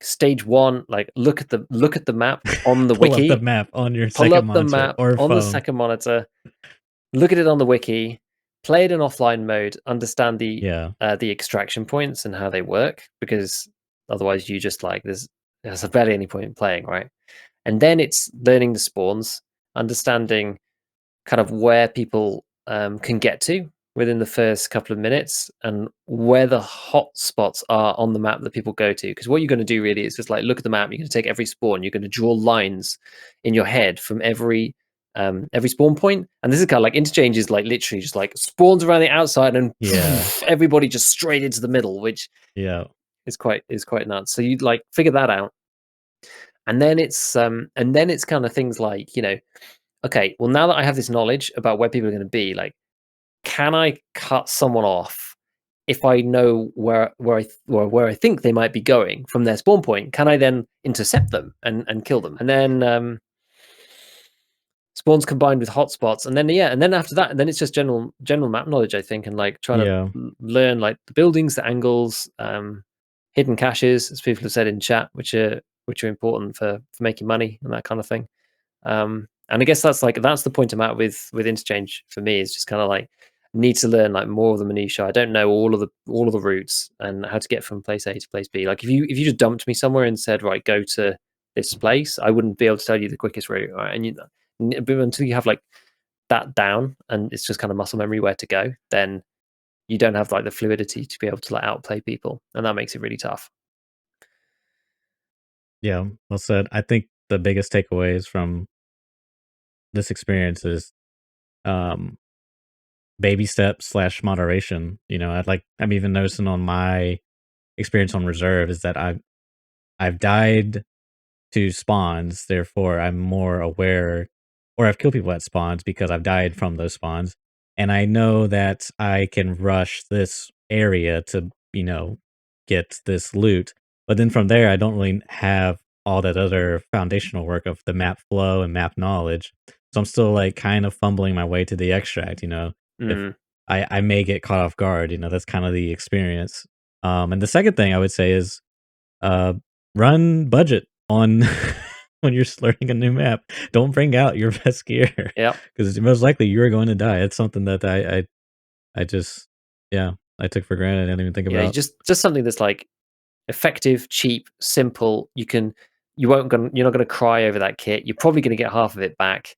stage 1, like look at the map on the Pull up wiki. the map on your Pull second up the monitor map or on the phone. second monitor. Look at it on the wiki. Play it in offline mode. Understand the extraction points and how they work, because otherwise you just like there's barely any point in playing, right? And then it's learning the spawns, understanding kind of where people can get to within the first couple of minutes, and where the hot spots are on the map that people go to. Because what you're going to do really is just like look at the map. You're going to take every spawn. You're going to draw lines in your head from every spawn point. And this is kind of like Interchange is like literally just like spawns around the outside and everybody just straight into the middle, which is quite nuts. So you like figure that out. And then it's kind of things like, okay, well, now that I have this knowledge about where people are going to be, like, can I cut someone off if I know where I think they might be going from their spawn point? Can I then intercept them and kill them? And then spawns combined with hotspots, and then after that, and then it's just general map knowledge, I think, and like trying to learn like the buildings, the angles, hidden caches, as people have said in chat, which are important for making money and that kind of thing. And I guess that's the point I'm at with Interchange for me, is just kind of like need to learn like more of the minutiae. I don't know all of the routes and how to get from place A to place B. Like if you just dumped me somewhere and said, right, go to this place, I wouldn't be able to tell you the quickest route. Right? And until you have like that down and it's just kind of muscle memory where to go, then you don't have like the fluidity to be able to like outplay people, and that makes it really tough. Yeah, well said. I think the biggest takeaways from this experience is baby steps / moderation. I'm even noticing on my experience on reserve is that I've died to spawns, therefore I'm more aware, or I've killed people at spawns because I've died from those spawns. And I know that I can rush this area to, get this loot. But then from there, I don't really have all that other foundational work of the map flow and map knowledge. So I'm still like kind of fumbling my way to the extract, if I may get caught off guard, that's kind of the experience. And the second thing I would say is run budget on when you're learning a new map. Don't bring out your best gear. Yeah, because most likely you're going to die. It's something that I just I took for granted. I didn't even think about. Just something that's like effective, cheap, simple. You're not going to cry over that kit. You're probably going to get half of it back.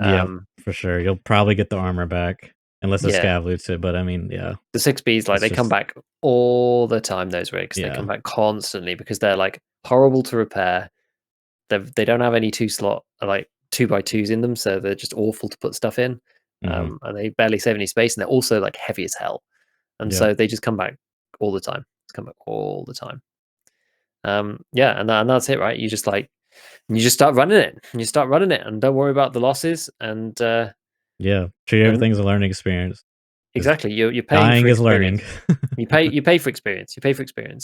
Yeah, for sure. You'll probably get the armor back unless the scav loots it. But I mean, the 6Bs, like, they come back all the time. Those rigs, they come back constantly because they're like horrible to repair. They don't have any 2-slot like 2x2s in them, so they're just awful to put stuff in. And they barely save any space, and they're also like heavy as hell. And so they just come back all the time. Come back all the time. And that's it, right? You just start running it. And don't worry about the losses. And treat everything's a learning experience. Exactly. You're paying dying for is learning. you pay for experience.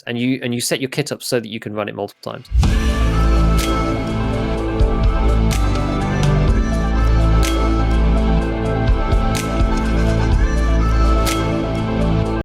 And you set your kit up so that you can run it multiple times.